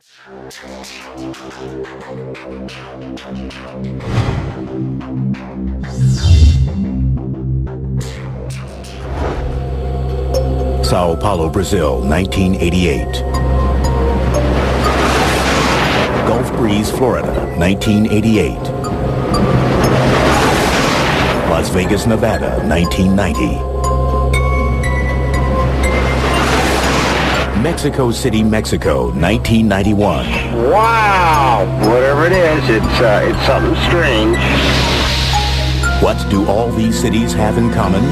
Sao Paulo, Brazil, 1988. Gulf Breeze, Florida, 1988. Las Vegas, Nevada, 1990. Mexico City, Mexico, 1991. Wow! Whatever it is, it's something strange. What do all these cities have in common?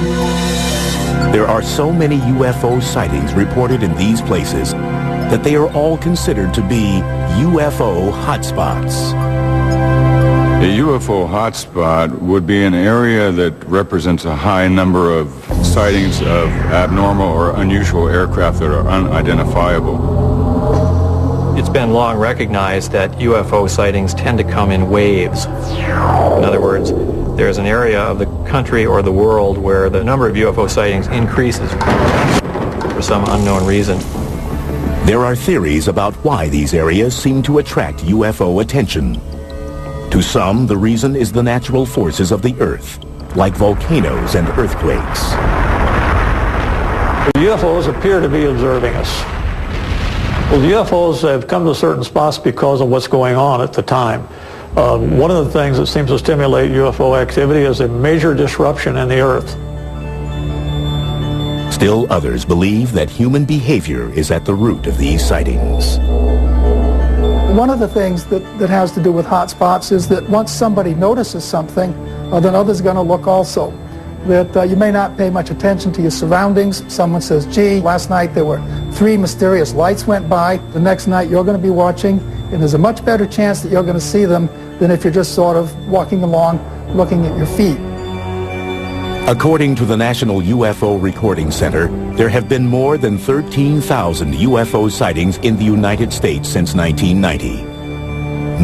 There are so many UFO sightings reported in these places that they are all considered to be UFO hotspots. A UFO hotspot would be an area that represents a high number of sightings of abnormal or unusual aircraft that are unidentifiable. It's been long recognized that UFO sightings tend to come in waves. In other words, there's an area of the country or the world where the number of UFO sightings increases for some unknown reason. There are theories about why these areas seem to attract UFO attention. To some, the reason is the natural forces of the Earth, like volcanoes and earthquakes. The UFOs appear to be observing us. Well, the UFOs have come to certain spots because of what's going on at the time. One of the things that seems to stimulate UFO activity is a major disruption in the Earth. Still others believe that human behavior is at the root of these sightings. One of the things that has to do with hotspots is that once somebody notices something, then others are going to look also. That you may not pay much attention to your surroundings. Someone says, gee, last night there were 3 mysterious lights went by. The next night you're going to be watching, and there's a much better chance that you're going to see them than if you're just sort of walking along looking at your feet. According to the National UFO Recording Center, there have been more than 13,000 UFO sightings in the United States since 1990,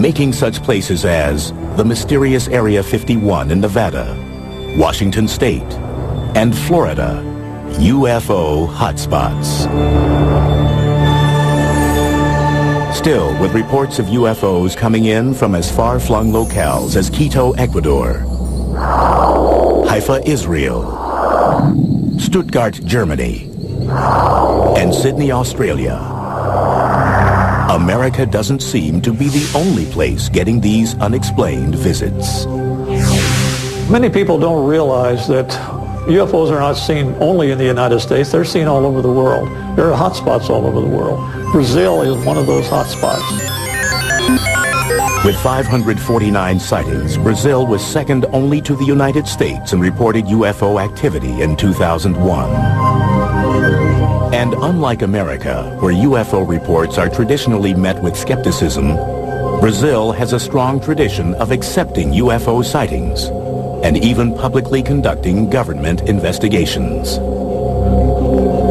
making such places as the mysterious Area 51 in Nevada, Washington State, and Florida UFO hotspots. Still, with reports of UFOs coming in from as far-flung locales as Quito, Ecuador, Haifa, Israel, Stuttgart, Germany, and Sydney, Australia, America doesn't seem to be the only place getting these unexplained visits. Many people don't realize that UFOs are not seen only in the United States, they're seen all over the world. There are hotspots all over the world. Brazil is one of those hotspots. With 549 sightings, Brazil was second only to the United States in reported UFO activity in 2001. And unlike America, where UFO reports are traditionally met with skepticism, Brazil has a strong tradition of accepting UFO sightings and even publicly conducting government investigations.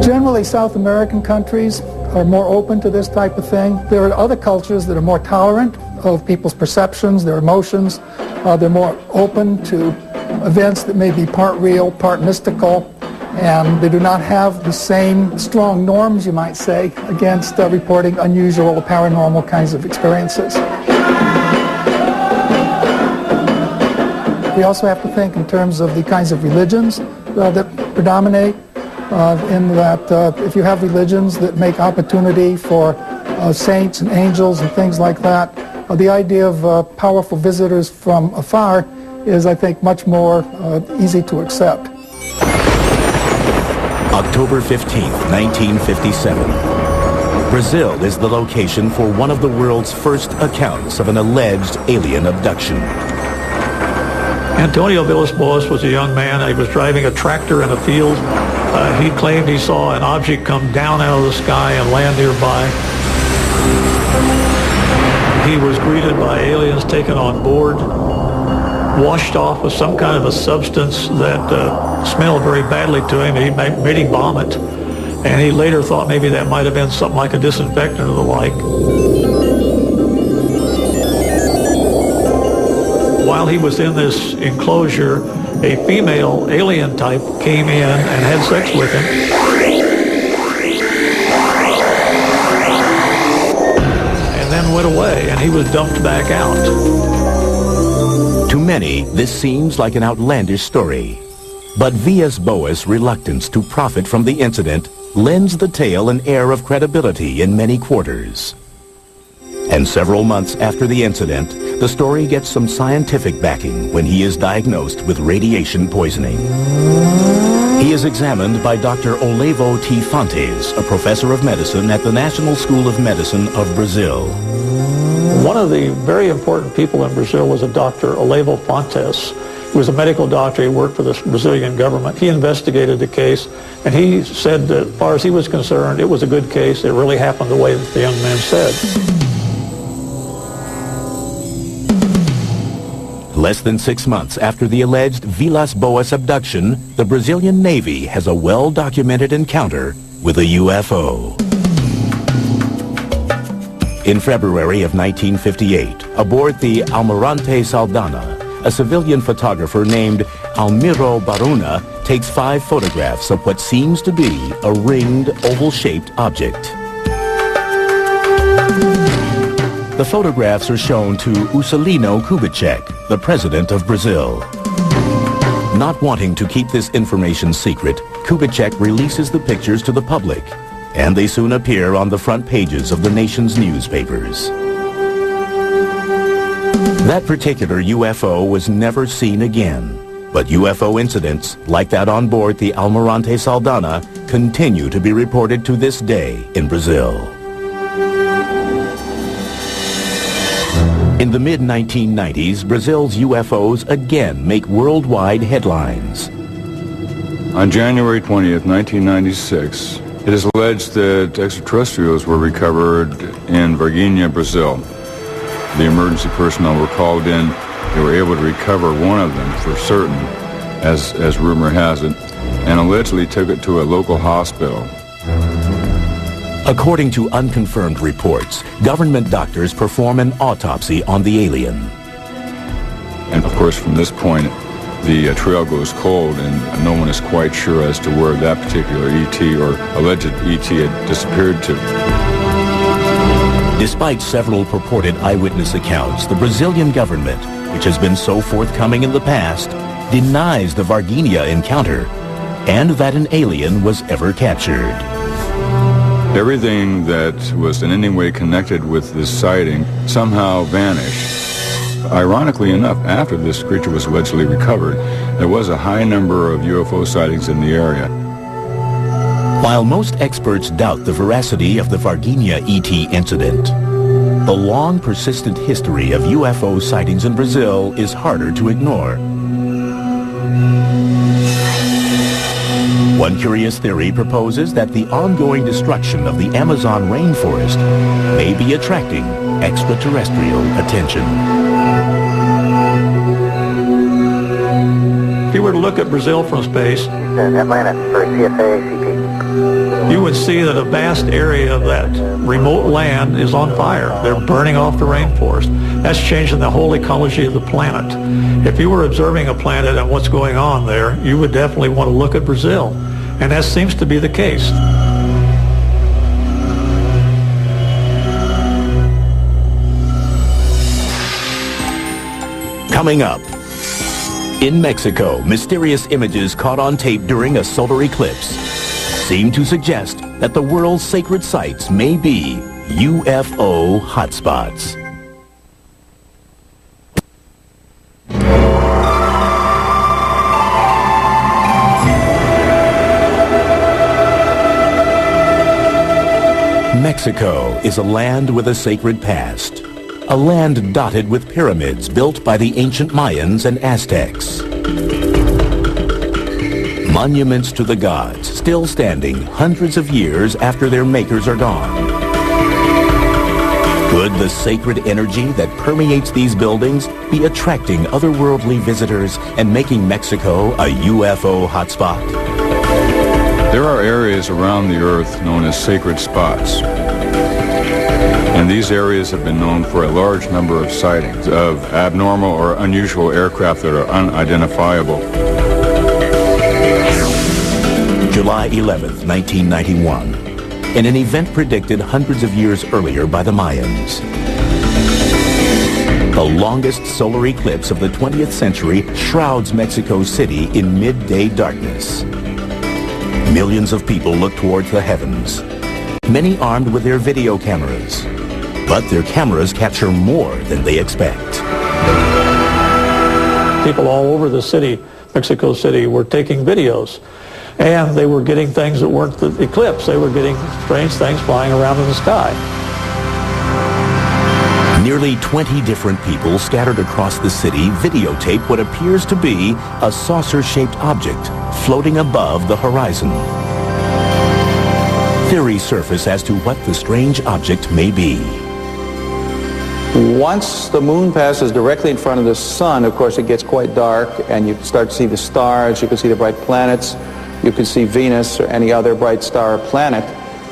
Generally, South American countries are more open to this type of thing. There are other cultures that are more tolerant of people's perceptions, their emotions. They're more open to events that may be part real, part mystical, and they do not have the same strong norms, you might say, against reporting unusual or paranormal kinds of experiences. We also have to think in terms of the kinds of religions that predominate, in that if you have religions that make opportunity for saints and angels and things like that, the idea of powerful visitors from afar is, I think, much more easy to accept. October 15th, 1957. Brazil is the location for one of the world's first accounts of an alleged alien abduction. Antonio Villas-Boas was a young man. He was driving a tractor in a field. He claimed he saw an object come down out of the sky and land nearby. He was greeted by aliens taken on board, washed off with some kind of a substance that smelled very badly to him. He made him vomit, and he later thought maybe that might have been something like a disinfectant or the like. While he was in this enclosure, a female alien type came in and had sex with him. And went away, and he was dumped back out. To many, this seems like an outlandish story. But V.S. Boas' reluctance to profit from the incident lends the tale an air of credibility in many quarters. And several months after the incident, the story gets some scientific backing when he is diagnosed with radiation poisoning. He is examined by Dr. Olevo T. Fontes, a professor of medicine at the National School of Medicine of Brazil. One of the very important people in Brazil was a Dr. Olevo Fontes. He was a medical doctor. He worked for the Brazilian government. He investigated the case, and he said that as far as he was concerned, it was a good case. It really happened the way that the young man said. Less than 6 months after the alleged Vilas Boas abduction, the Brazilian Navy has a well-documented encounter with a UFO. In February of 1958, aboard the Almirante Saldanha, a civilian photographer named Almiro Baruna takes 5 photographs of what seems to be a ringed, oval-shaped object. The photographs are shown to Juscelino Kubitschek, the president of Brazil. Not wanting to keep this information secret, Kubitschek releases the pictures to the public, and they soon appear on the front pages of the nation's newspapers. That particular UFO was never seen again, but UFO incidents like that on board the Almirante Saldanha continue to be reported to this day in Brazil. In the mid-1990s, Brazil's UFOs again make worldwide headlines. On January 20th, 1996, it is alleged that extraterrestrials were recovered in Varginha, Brazil. The emergency personnel were called in. They were able to recover one of them for certain, as rumor has it, and allegedly took it to a local hospital. According to unconfirmed reports, government doctors perform an autopsy on the alien. And of course, from this point, the trail goes cold, and no one is quite sure as to where that particular ET or alleged ET had disappeared to. Despite several purported eyewitness accounts, the Brazilian government, which has been so forthcoming in the past, denies the Varginha encounter and that an alien was ever captured. Everything that was in any way connected with this sighting somehow vanished. Ironically enough, after this creature was allegedly recovered, there was a high number of UFO sightings in the area. While most experts doubt the veracity of the Varginha ET incident, the long persistent history of UFO sightings in Brazil is harder to ignore. One curious theory proposes that the ongoing destruction of the Amazon rainforest may be attracting extraterrestrial attention. If you were to look at Brazil from space, Atlanta for CSA CP. you would see that a vast area of that remote land is on fire. They're burning off the rainforest. That's changing the whole ecology of the planet. If you were observing a planet and what's going on there, you would definitely want to look at Brazil. And that seems to be the case. Coming up, in Mexico, mysterious images caught on tape during a solar eclipse seem to suggest that the world's sacred sites may be UFO hotspots. Mexico is a land with a sacred past. A land dotted with pyramids built by the ancient Mayans and Aztecs. Monuments to the gods still standing hundreds of years after their makers are gone. Could the sacred energy that permeates these buildings be attracting otherworldly visitors and making Mexico a UFO hotspot? There are areas around the Earth known as sacred spots. And these areas have been known for a large number of sightings of abnormal or unusual aircraft that are unidentifiable. July 11th, 1991, in an event predicted hundreds of years earlier by the Mayans. The longest solar eclipse of the 20th century shrouds Mexico City in midday darkness. Millions of people look towards the heavens, many armed with their video cameras. But their cameras capture more than they expect. People all over the city, Mexico City, were taking videos. And they were getting things that weren't the eclipse. They were getting strange things flying around in the sky. Nearly 20 different people scattered across the city videotape what appears to be a saucer-shaped object floating above the horizon. Theories surface as to what the strange object may be. Once the moon passes directly in front of the sun, of course, it gets quite dark, and you can start to see the stars, you can see the bright planets, you can see Venus or any other bright star or planet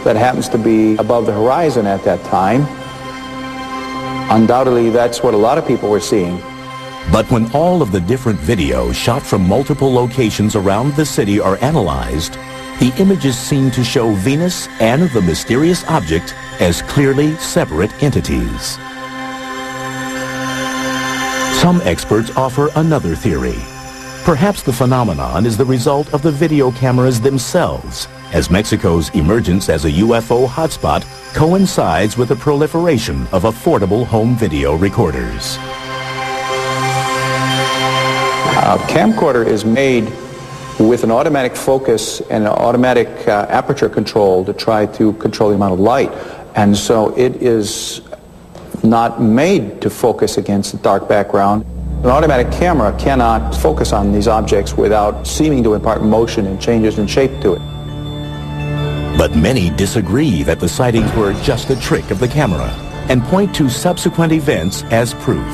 that happens to be above the horizon at that time. Undoubtedly, that's what a lot of people were seeing. But when all of the different videos shot from multiple locations around the city are analyzed, the images seem to show Venus and the mysterious object as clearly separate entities. Some experts offer another theory. Perhaps the phenomenon is the result of the video cameras themselves, as Mexico's emergence as a UFO hotspot coincides with the proliferation of affordable home video recorders. A camcorder is made with an automatic focus and an automatic aperture control to try to control the amount of light. And so it is not made to focus against a dark background. An automatic camera cannot focus on these objects without seeming to impart motion and changes in shape to it. But many disagree that the sightings were just a trick of the camera and point to subsequent events as proof.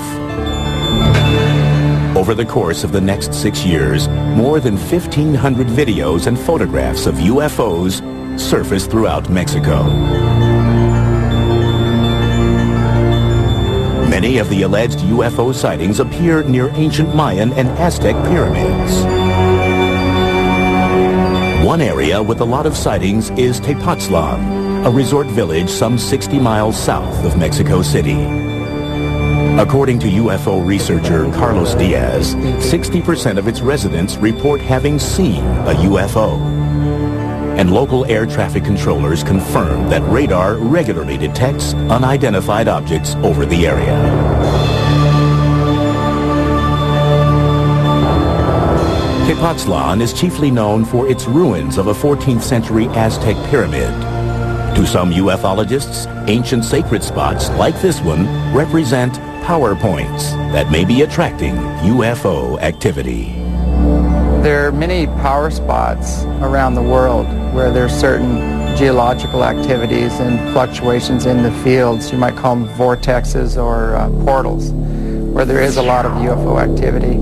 Over the course of the next 6 years, more than 1,500 videos and photographs of UFOs surfaced throughout Mexico. Many of the alleged UFO sightings appear near ancient Mayan and Aztec pyramids. One area with a lot of sightings is Tepoztlan, a resort village some 60 miles south of Mexico City. According to UFO researcher Carlos Diaz, 60% of its residents report having seen a UFO. And local air traffic controllers confirm that radar regularly detects unidentified objects over the area. Tepoztlan is chiefly known for its ruins of a 14th century Aztec pyramid. To some ufologists, ancient sacred spots like this one represent power points that may be attracting UFO activity. There are many power spots around the world where there's certain geological activities and fluctuations in the fields. You might call them vortexes or portals, where there is a lot of UFO activity.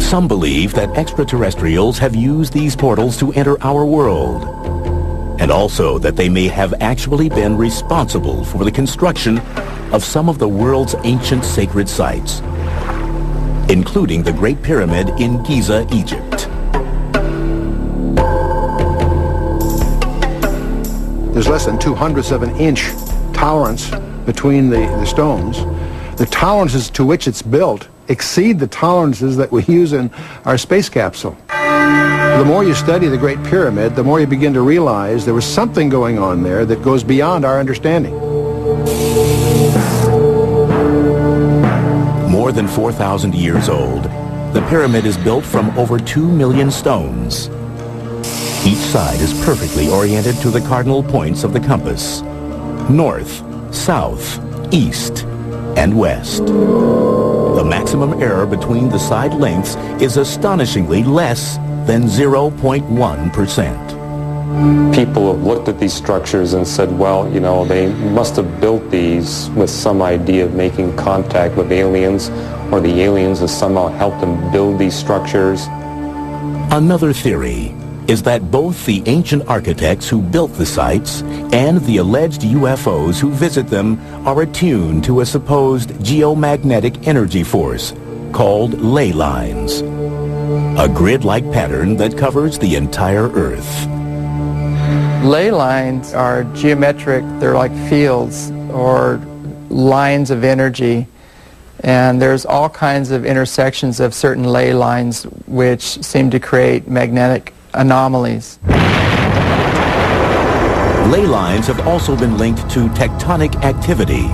Some believe that extraterrestrials have used these portals to enter our world, and also that they may have actually been responsible for the construction of some of the world's ancient sacred sites, including the Great Pyramid in Giza, Egypt. There's less than 2/100ths of an inch tolerance between the stones. The tolerances to which it's built exceed the tolerances that we use in our space capsule. The more you study the Great Pyramid, the more you begin to realize there was something going on there that goes beyond our understanding. More than 4,000 years old, the pyramid is built from over 2 million stones. Each side is perfectly oriented to the cardinal points of the compass: north, south, east, and west. The maximum error between the side lengths is astonishingly less than 0.1%. People have looked at these structures and said, well, you know, they must have built these with some idea of making contact with aliens, or the aliens have somehow helped them build these structures. Another theory is that both the ancient architects who built the sites and the alleged UFOs who visit them are attuned to a supposed geomagnetic energy force called ley lines, a grid-like pattern that covers the entire Earth. Ley lines are geometric, they're like fields or lines of energy, and there's all kinds of intersections of certain ley lines which seem to create magnetic anomalies. Ley lines have also been linked to tectonic activity,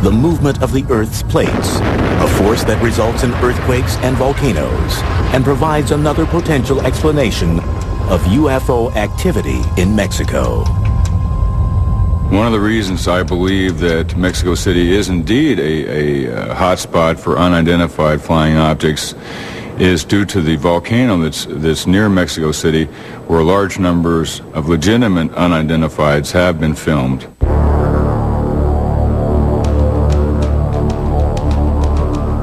the movement of the Earth's plates, a force that results in earthquakes and volcanoes, and provides another potential explanation of UFO activity in Mexico. One of the reasons I believe that Mexico City is indeed a hotspot for unidentified flying objects is due to the volcano that's near Mexico City, where large numbers of legitimate unidentifieds have been filmed.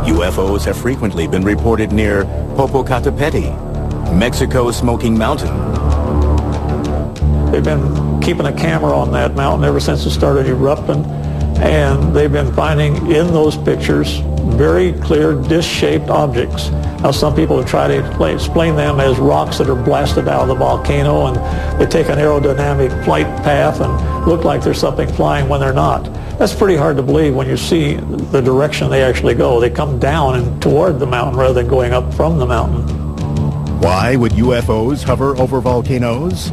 UFOs have frequently been reported near Popocatépetl, Mexico's Smoking Mountain. They've been keeping a camera on that mountain ever since it started erupting, and they've been finding in those pictures very clear disc-shaped objects. Now, some people have tried to explain them as rocks that are blasted out of the volcano, and they take an aerodynamic flight path and look like there's something flying when they're not. That's pretty hard to believe when you see the direction they actually go. They come down and toward the mountain rather than going up from the mountain. Why would UFOs hover over volcanoes?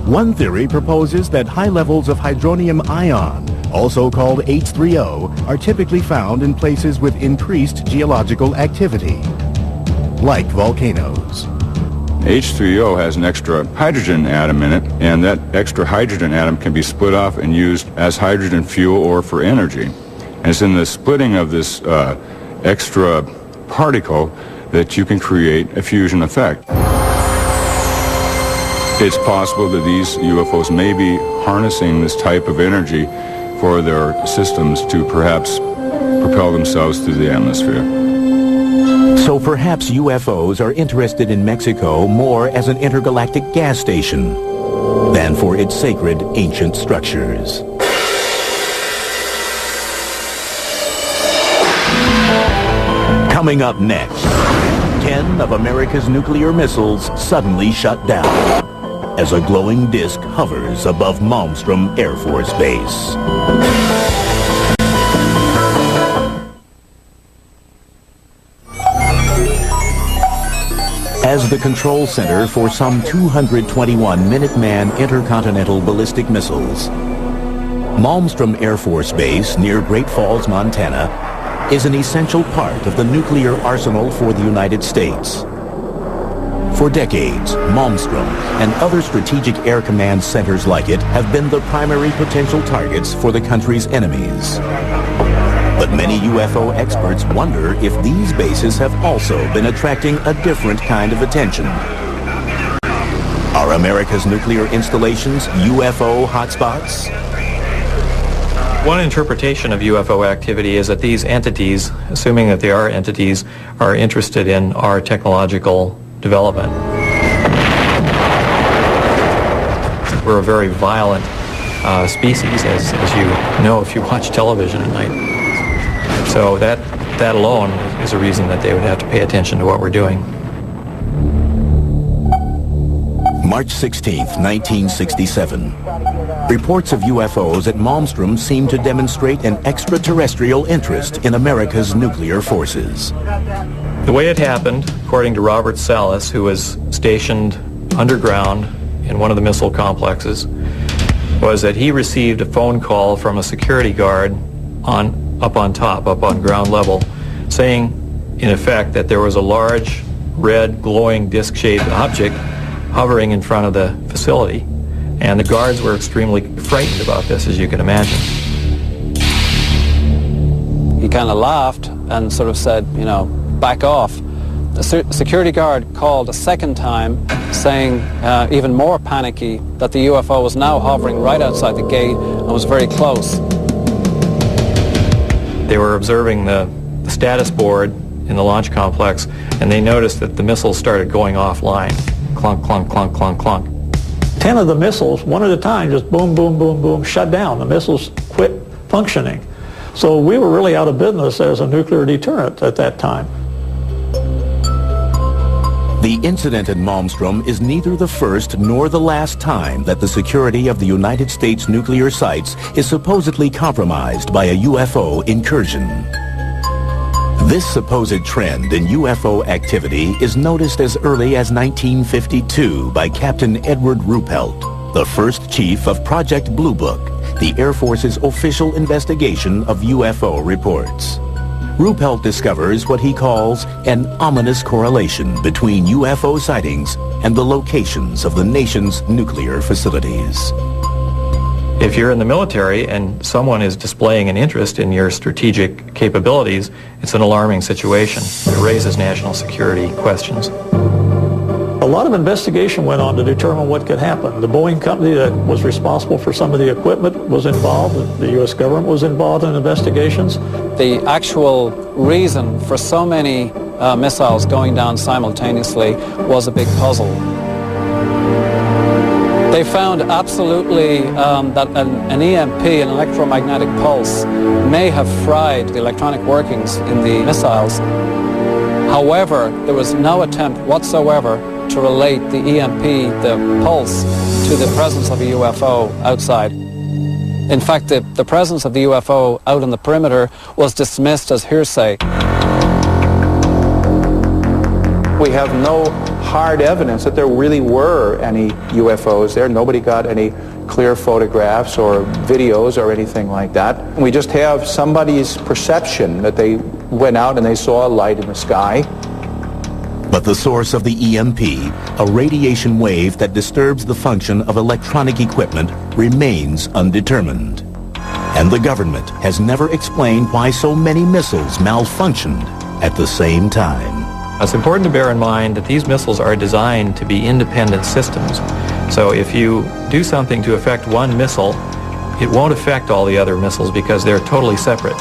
One theory proposes that high levels of hydronium ion, also called H3O, are typically found in places with increased geological activity, like volcanoes. H3O has an extra hydrogen atom in it, and that extra hydrogen atom can be split off and used as hydrogen fuel or for energy. And it's in the splitting of this extra particle that you can create a fusion effect. It's possible that these UFOs may be harnessing this type of energy for their systems to perhaps propel themselves through the atmosphere. So perhaps UFOs are interested in Mexico more as an intergalactic gas station than for its sacred ancient structures. Coming up next, 10 of America's nuclear missiles suddenly shut down as a glowing disk hovers above Malmstrom Air Force Base. As the control center for some 221 Minuteman intercontinental ballistic missiles, Malmstrom Air Force Base near Great Falls, Montana, is an essential part of the nuclear arsenal for the United States. For decades, Malmstrom and other strategic air command centers like it have been the primary potential targets for the country's enemies. But many UFO experts wonder if these bases have also been attracting a different kind of attention. Are America's nuclear installations UFO hotspots? One interpretation of UFO activity is that these entities, assuming that they are entities, are interested in our technological development. We're a very violent species, as you know if you watch television at night. So that alone is a reason that they would have to pay attention to what we're doing. March 16th, 1967. Reports of UFOs at Malmstrom seem to demonstrate an extraterrestrial interest in America's nuclear forces. The way it happened, according to Robert Salas, who was stationed underground in one of the missile complexes, was that he received a phone call from a security guard up on ground level, saying, in effect, that there was a large, red, glowing, disc-shaped object hovering in front of the facility. And the guards were extremely frightened about this, as you can imagine. He kind of laughed and sort of said, you know, back off. The security guard called a second time, saying, even more panicky, that the UFO was now hovering right outside the gate and was very close. They were observing the status board in the launch complex, and they noticed that the missiles started going offline. Clunk, clunk, clunk, clunk, clunk. 10 of the missiles, one at a time, just boom, boom, boom, boom, shut down. The missiles quit functioning. So we were really out of business as a nuclear deterrent at that time. The incident in Malmstrom is neither the first nor the last time that the security of the United States nuclear sites is supposedly compromised by a UFO incursion. This supposed trend in UFO activity is noticed as early as 1952 by Captain Edward Ruppelt, the first chief of Project Blue Book, the Air Force's official investigation of UFO reports. Ruppelt discovers what he calls an ominous correlation between UFO sightings and the locations of the nation's nuclear facilities. If you're in the military and someone is displaying an interest in your strategic capabilities, it's an alarming situation. It raises national security questions. A lot of investigation went on to determine what could happen. The Boeing company that was responsible for some of the equipment was involved. The U.S. government was involved in investigations. The actual reason for so many missiles going down simultaneously was a big puzzle. They found absolutely that an EMP, an electromagnetic pulse, may have fried the electronic workings in the missiles. However, there was no attempt whatsoever to relate the EMP, the pulse, to the presence of a UFO outside. In fact, the presence of the UFO out on the perimeter was dismissed as hearsay. We have no hard evidence that there really were any UFOs there. Nobody got any clear photographs or videos or anything like that. We just have somebody's perception that they went out and they saw a light in the sky. But the source of the EMP, a radiation wave that disturbs the function of electronic equipment, remains undetermined. And the government has never explained why so many missiles malfunctioned at the same time. It's important to bear in mind that these missiles are designed to be independent systems. So if you do something to affect one missile, it won't affect all the other missiles because they're totally separate.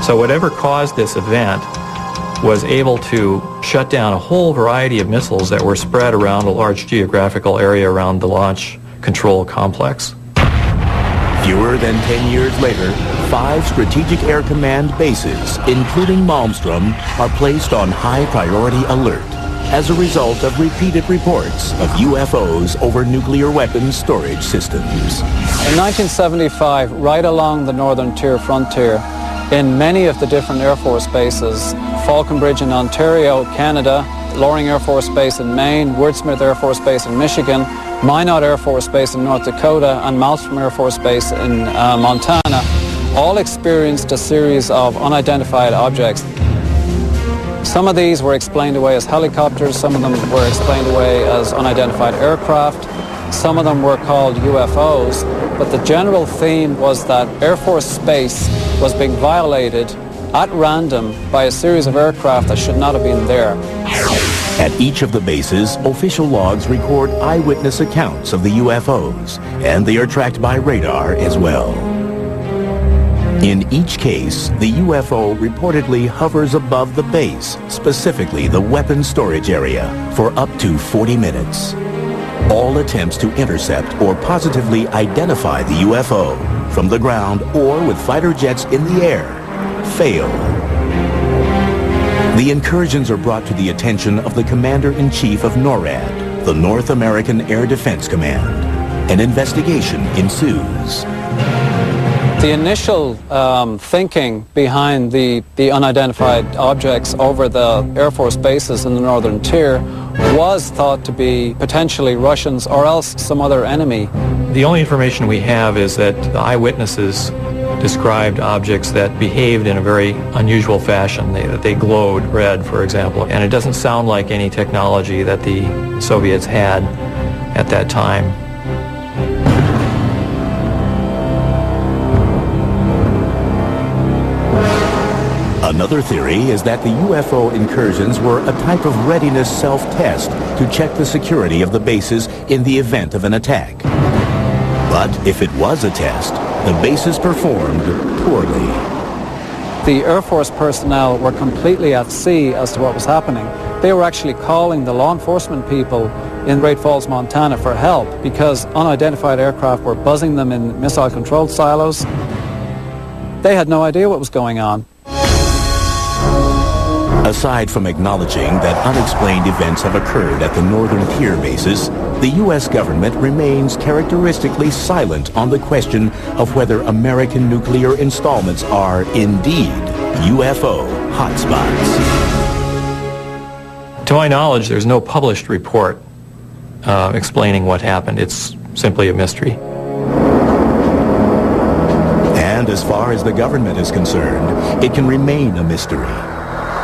So whatever caused this event was able to shut down a whole variety of missiles that were spread around a large geographical area around the launch control complex. Fewer than 10 years later, 5 Strategic Air Command bases, including Malmstrom, are placed on high priority alert as a result of repeated reports of UFOs over nuclear weapons storage systems. In 1975, right along the northern tier frontier, in many of the different Air Force bases, Falconbridge in Ontario, Canada, Loring Air Force Base in Maine, Woodsmith Air Force Base in Michigan, Minot Air Force Base in North Dakota, and Malmstrom Air Force Base in Montana, all experienced a series of unidentified objects. Some of these were explained away as helicopters, some of them were explained away as unidentified aircraft, some of them were called UFOs, but the general theme was that Air Force space was being violated at random by a series of aircraft that should not have been there. At each of the bases, official logs record eyewitness accounts of the UFOs, and they are tracked by radar as well. In each case, the UFO reportedly hovers above the base, specifically the weapons storage area, for up to 40 minutes. All attempts to intercept or positively identify the UFO from the ground or with fighter jets in the air fail. The incursions are brought to the attention of the Commander-in-Chief of NORAD, the North American Air Defense Command. An investigation ensues. The initial thinking behind the unidentified objects over the Air Force bases in the northern tier was thought to be potentially Russians or else some other enemy. The only information we have is that the eyewitnesses described objects that behaved in a very unusual fashion. They glowed red, for example, and it doesn't sound like any technology that the Soviets had at that time. Another theory is that the UFO incursions were a type of readiness self-test to check the security of the bases in the event of an attack. But if it was a test, the bases performed poorly. The Air Force personnel were completely at sea as to what was happening. They were actually calling the law enforcement people in Great Falls, Montana for help because unidentified aircraft were buzzing them in missile-controlled silos. They had no idea what was going on. Aside from acknowledging that unexplained events have occurred at the northern tier bases, the U.S. government remains characteristically silent on the question of whether American nuclear installments are indeed UFO hotspots. To my knowledge, there's no published report explaining what happened. It's simply a mystery. And as far as the government is concerned, it can remain a mystery.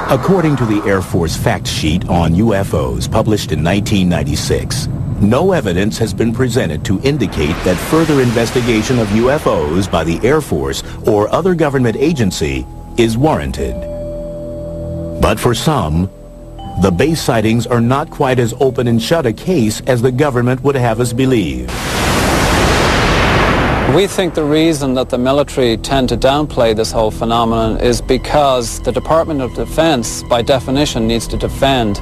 According to the Air Force fact sheet on UFOs published in 1996, no evidence has been presented to indicate that further investigation of UFOs by the Air Force or other government agency is warranted. But for some, the base sightings are not quite as open and shut a case as the government would have us believe. We think the reason that the military tend to downplay this whole phenomenon is because the Department of Defense, by definition, needs to defend.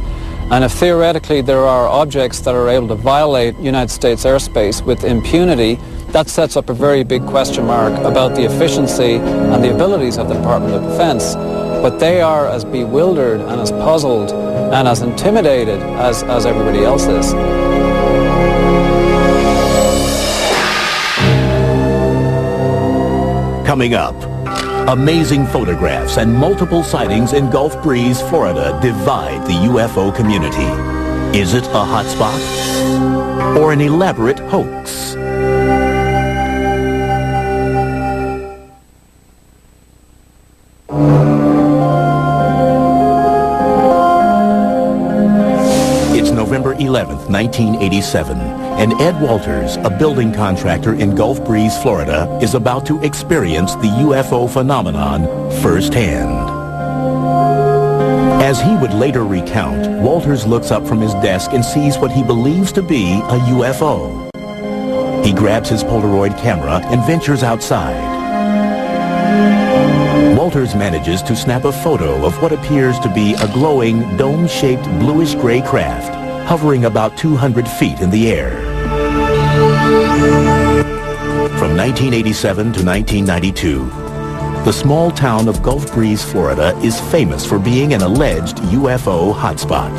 And if theoretically there are objects that are able to violate United States airspace with impunity, that sets up a very big question mark about the efficiency and the abilities of the Department of Defense. But they are as bewildered and as puzzled and as intimidated as everybody else is. Coming up, amazing photographs and multiple sightings in Gulf Breeze, Florida divide the UFO community. Is it a hotspot or an elaborate hoax? It's November 11th, 1987, and Ed Walters, a building contractor in Gulf Breeze, Florida, is about to experience the UFO phenomenon firsthand. As he would later recount, Walters looks up from his desk and sees what he believes to be a UFO. He grabs his Polaroid camera and ventures outside. Walters manages to snap a photo of what appears to be a glowing, dome-shaped bluish-gray craft hovering about 200 feet in the air. From 1987 to 1992, the small town of Gulf Breeze, Florida is famous for being an alleged UFO hotspot.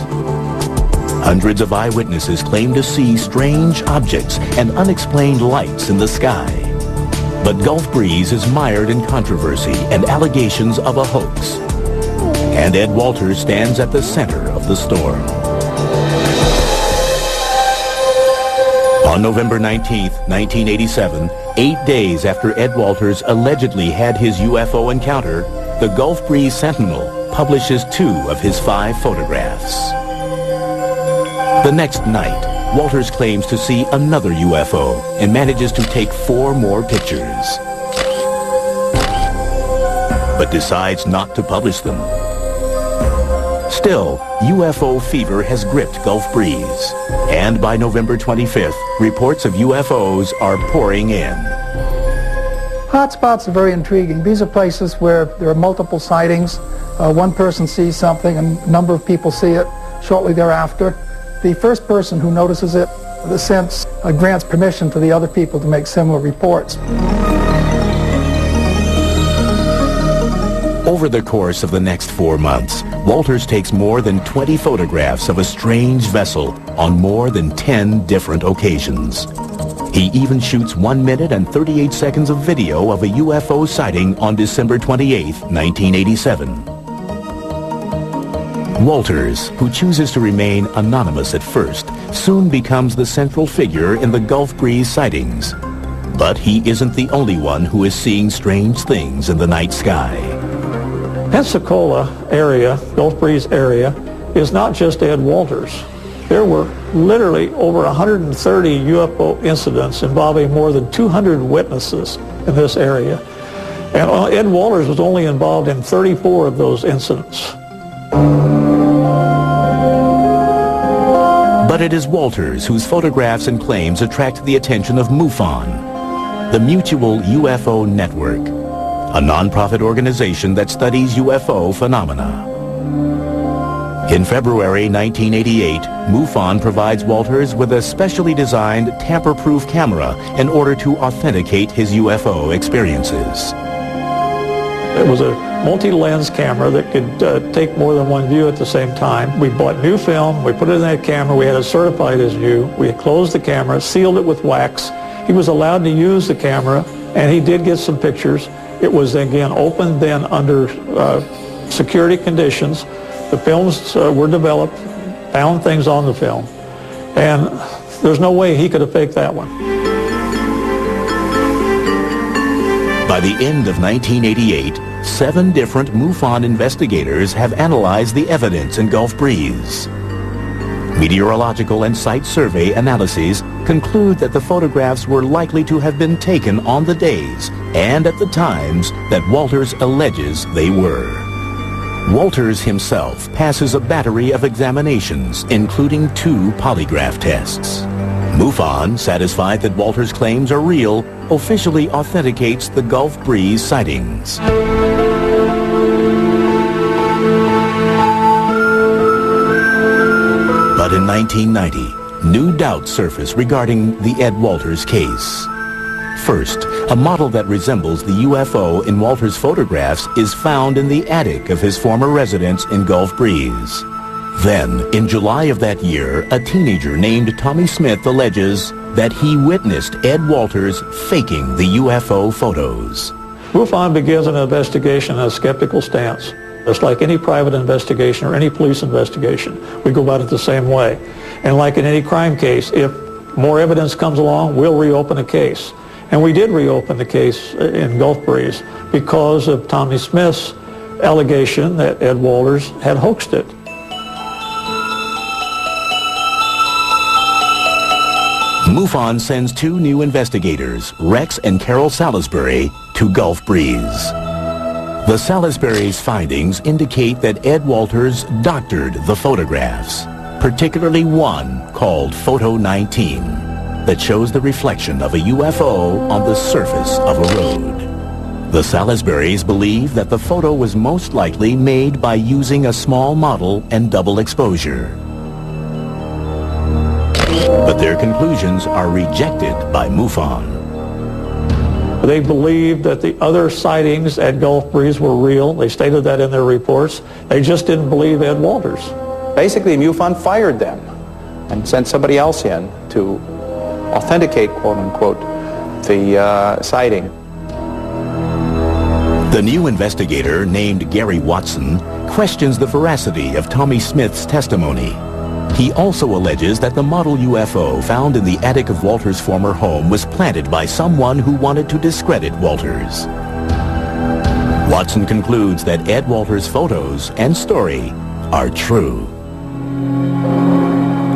Hundreds of eyewitnesses claim to see strange objects and unexplained lights in the sky. But Gulf Breeze is mired in controversy and allegations of a hoax. And Ed Walters stands at the center of the storm. On November 19th, 1987, 8 days after Ed Walters allegedly had his UFO encounter, the Gulf Breeze Sentinel publishes 2 of his 5 photographs. The next night, Walters claims to see another UFO and manages to take 4 more pictures, but decides not to publish them. Still, UFO fever has gripped Gulf Breeze, and by November 25th, reports of UFOs are pouring in. Hotspots are very intriguing. These are places where there are multiple sightings. One person sees something and a number of people see it shortly thereafter. The first person who notices it, the sense grants permission to the other people to make similar reports. Over the course of the next 4 months, Walters takes more than 20 photographs of a strange vessel on more than 10 different occasions. He even shoots 1 minute and 38 seconds of video of a UFO sighting on December 28, 1987. Walters, who chooses to remain anonymous at first, soon becomes the central figure in the Gulf Breeze sightings. But he isn't the only one who is seeing strange things in the night sky. Pensacola area, Gulf Breeze area, is not just Ed Walters. There were literally over 130 UFO incidents involving more than 200 witnesses in this area. And Ed Walters was only involved in 34 of those incidents. But it is Walters whose photographs and claims attract the attention of MUFON, the Mutual UFO Network, a non-profit organization that studies UFO phenomena. In February 1988, MUFON provides Walters with a specially designed tamper-proof camera in order to authenticate his UFO experiences. It was a multi-lens camera that could take more than one view at the same time. We bought new film, we put it in that camera, we had it certified as new. We had closed the camera, sealed it with wax. He was allowed to use the camera, and he did get some pictures. It was, again, opened then under security conditions. The films were developed, found things on the film, and there's no way he could have faked that one. By the end of 1988, 7 different MUFON investigators have analyzed the evidence in Gulf Breeze. Meteorological and site survey analyses conclude that the photographs were likely to have been taken on the days and at the times that Walters alleges they were. Walters himself passes a battery of examinations, including 2 polygraph tests. MUFON, satisfied that Walters' claims are real, officially authenticates the Gulf Breeze sightings. But in 1990, new doubts surface regarding the Ed Walters case. First, a model that resembles the UFO in Walters' photographs is found in the attic of his former residence in Gulf Breeze. Then, in July of that year, a teenager named Tommy Smith alleges that he witnessed Ed Walters faking the UFO photos. MUFON begins an investigation on a skeptical stance. It's like any private investigation or any police investigation. We go about it the same way. And like in any crime case, if more evidence comes along, we'll reopen a case. And we did reopen the case in Gulf Breeze because of Tommy Smith's allegation that Ed Walters had hoaxed it. MUFON sends 2 new investigators, Rex and Carol Salisbury, to Gulf Breeze. The Salisbury's findings indicate that Ed Walters doctored the photographs, particularly one called Photo 19, that shows the reflection of a UFO on the surface of a road. The Salisburys believe that the photo was most likely made by using a small model and double exposure. But their conclusions are rejected by MUFON. They believed that the other sightings at Gulf Breeze were real. They stated that in their reports. They just didn't believe Ed Walters. Basically, MUFON fired them and sent somebody else in to authenticate, quote-unquote, the sighting. The new investigator, named Gary Watson, questions the veracity of Tommy Smith's testimony. He also alleges that the model UFO found in the attic of Walters' former home was planted by someone who wanted to discredit Walters. Watson concludes that Ed Walters' photos and story are true.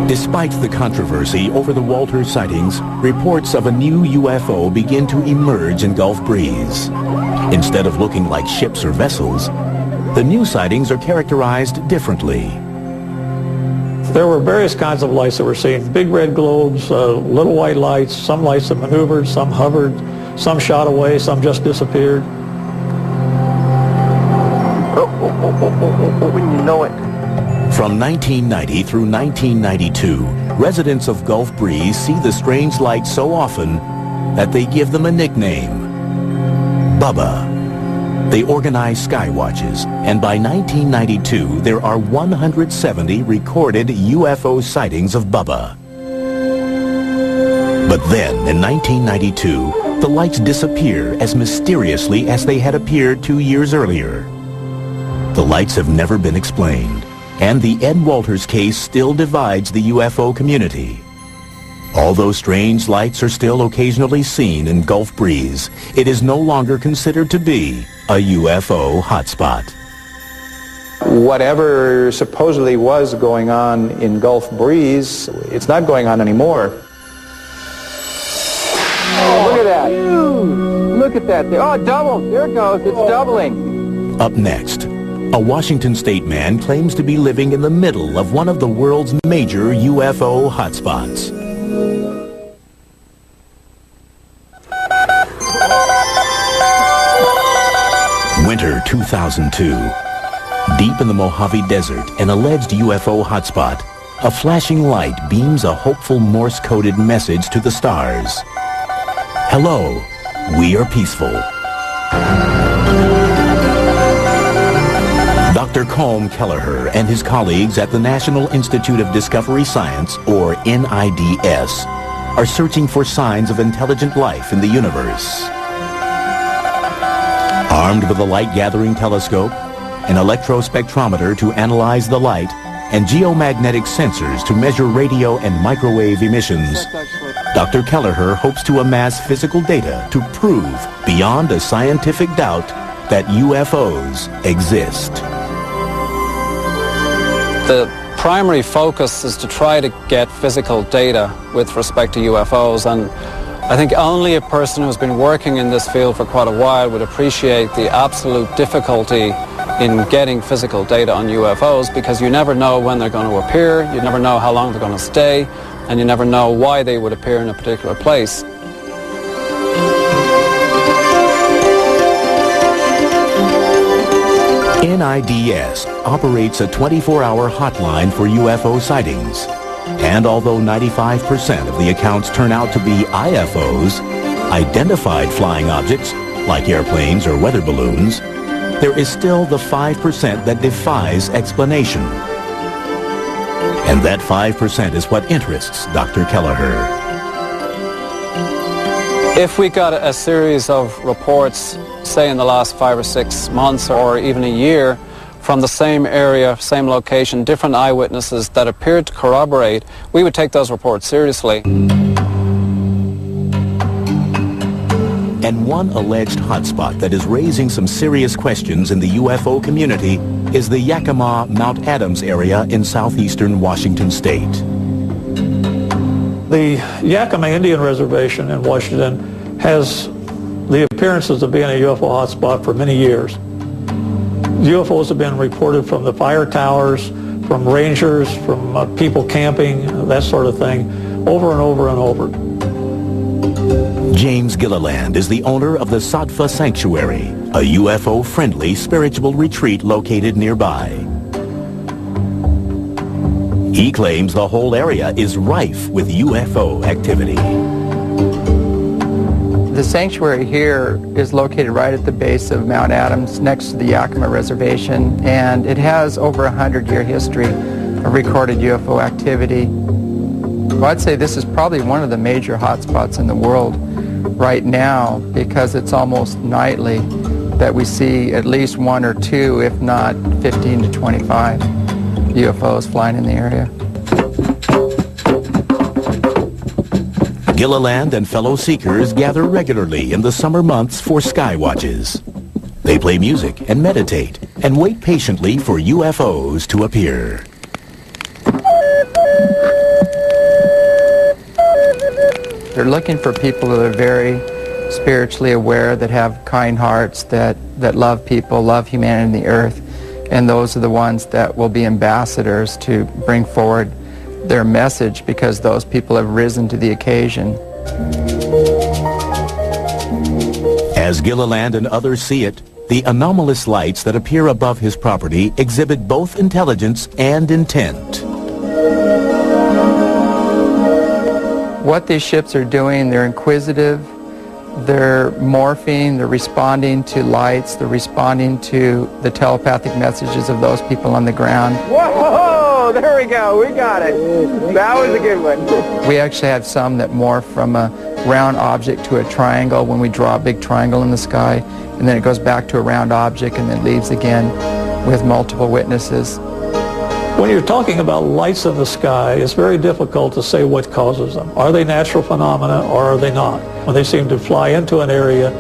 Despite the controversy over the Walters sightings, reports of a new UFO begin to emerge in Gulf Breeze. Instead of looking like ships or vessels, the new sightings are characterized differently. There were various kinds of lights that were seen. Big red globes, little white lights, some lights that maneuvered, some hovered, some shot away, some just disappeared. When you know it. From 1990 through 1992, residents of Gulf Breeze see the strange lights so often that they give them a nickname, Bubba. They organize sky watches, and by 1992, there are 170 recorded UFO sightings of Bubba. But then, in 1992, the lights disappear as mysteriously as they had appeared 2 years earlier. The lights have never been explained, and the Ed Walters case still divides the UFO community. Although strange lights are still occasionally seen in Gulf Breeze, it is no longer considered to be a UFO hotspot. Whatever supposedly was going on in Gulf Breeze, it's not going on anymore. Oh, look at that. Look at that. Oh, it doubled. There it goes. It's doubling. Up next, a Washington state man claims to be living in the middle of one of the world's major UFO hotspots. Winter 2002. Deep in the Mojave Desert, an alleged UFO hotspot, a flashing light beams a hopeful Morse-coded message to the stars. Hello, we are peaceful. Dr. Colm Kelleher and his colleagues at the National Institute of Discovery Science, or NIDS, are searching for signs of intelligent life in the universe. Armed with a light-gathering telescope, an electrospectrometer to analyze the light, and geomagnetic sensors to measure radio and microwave emissions, Dr. Kelleher hopes to amass physical data to prove, beyond a scientific doubt, that UFOs exist. The primary focus is to try to get physical data with respect to UFOs, and I think only a person who's been working in this field for quite a while would appreciate the absolute difficulty in getting physical data on UFOs, because you never know when they're going to appear, you never know how long they're going to stay, and you never know why they would appear in a particular place. NIDS operates a 24-hour hotline for UFO sightings. And although 95% of the accounts turn out to be IFOs, identified flying objects, like airplanes or weather balloons, there is still the 5% that defies explanation. And that 5% is what interests Dr. Kelleher. If we got a series of reports, say in the last 5 or 6 months or even a year, from the same area, same location, different eyewitnesses that appeared to corroborate, we would take those reports seriously. And one alleged hotspot that is raising some serious questions in the UFO community is the Yakima Mount Adams area in southeastern Washington state. The Yakima Indian Reservation in Washington has the appearances of being a UFO hotspot for many years. UFOs have been reported from the fire towers, from rangers, from people camping, that sort of thing, over and over and over. James Gilliland is the owner of the Sattva Sanctuary, a UFO-friendly spiritual retreat located nearby. He claims the whole area is rife with UFO activity. The sanctuary here is located right at the base of Mount Adams, next to the Yakima Reservation, and it has over a 100-year history of recorded UFO activity. Well, I'd say this is probably one of the major hotspots in the world right now, because it's almost nightly that we see at least 1 or 2, if not 15 to 25 UFOs flying in the area. Gilliland and fellow seekers gather regularly in the summer months for sky watches. They play music and meditate and wait patiently for UFOs to appear. They're looking for people that are very spiritually aware, that have kind hearts, that love people, love humanity and the earth, and those are the ones that will be ambassadors to bring forward their message, because those people have risen to the occasion. As Gilliland and others see it, the anomalous lights that appear above his property exhibit both intelligence and intent. What these ships are doing, they're inquisitive, they're morphing, they're responding to lights, they're responding to the telepathic messages of those people on the ground. Whoa! There we go. We got it. That was a good one. We actually have some that morph from a round object to a triangle when we draw a big triangle in the sky, and then it goes back to a round object and then leaves again with multiple witnesses. When you're talking about lights in the sky, it's very difficult to say what causes them. Are they natural phenomena or are they not? When they seem to fly into an area,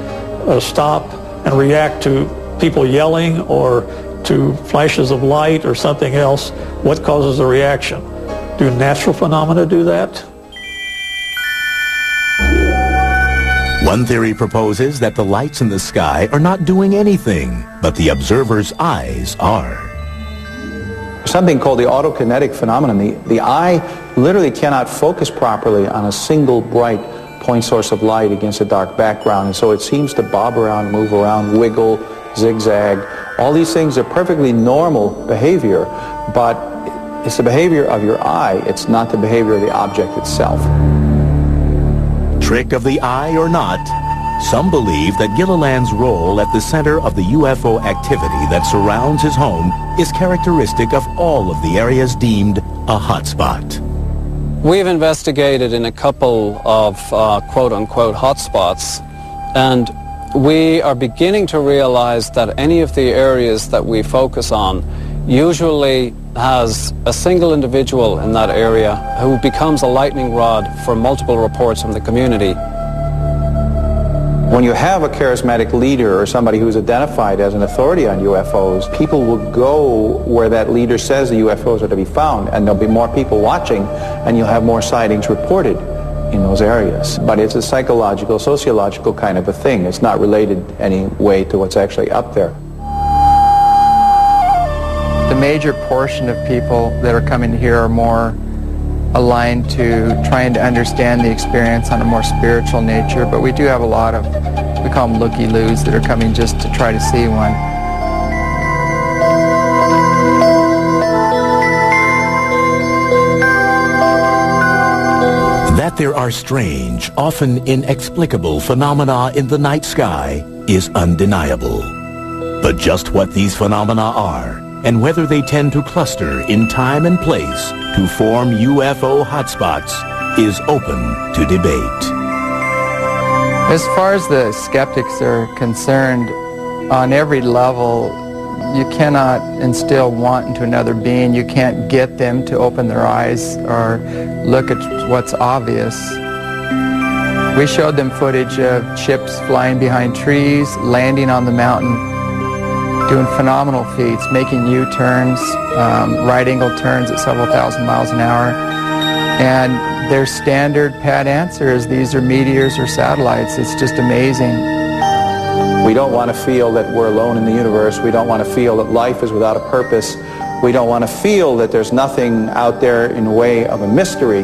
stop and react to people yelling or to flashes of light or something else, what causes the reaction? Do natural phenomena do that? One theory proposes that the lights in the sky are not doing anything, but the observer's eyes are. Something called the autokinetic phenomenon. The eye literally cannot focus properly on a single bright point source of light against a dark background, and so it seems to bob around, move around, wiggle, zigzag. All these things are perfectly normal behavior, but it's the behavior of your eye. It's not the behavior of the object itself. Trick of the eye or not, Some believe that Gilliland's role at the center of the UFO activity that surrounds his home is characteristic of all of the areas deemed a hotspot. We've investigated in a couple of quote-unquote hotspots, and we are beginning to realize that any of the areas that we focus on usually has a single individual in that area who becomes a lightning rod for multiple reports from the community. When you have a charismatic leader or somebody who's identified as an authority on UFOs, people will go where that leader says the UFOs are to be found, and there'll be more people watching, and you'll have more sightings reported in those areas. But it's a psychological, sociological kind of a thing. It's not related any way to what's actually up there. The major portion of people that are coming here are more aligned to trying to understand the experience on a more spiritual nature, but we do have a lot of, we call them looky-loos, that are coming just to try to see one. That there are strange, often inexplicable phenomena in the night sky is undeniable. But just what these phenomena are, and whether they tend to cluster in time and place to form UFO hotspots, is open to debate. As far as the skeptics are concerned, on every level, you cannot instill want into another being. You can't get them to open their eyes or look at what's obvious. We showed them footage of ships flying behind trees, landing on the mountain, doing phenomenal feats, making U-turns, right-angle turns at several thousand miles an hour. And their standard pat answer is these are meteors or satellites. It's just amazing. We don't want to feel that we're alone in the universe. We don't want to feel that life is without a purpose. We don't want to feel that there's nothing out there in the way of a mystery.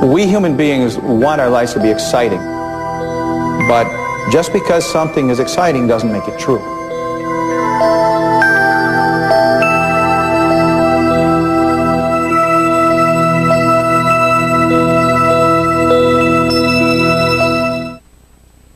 We human beings want our lives to be exciting. But just because something is exciting doesn't make it true.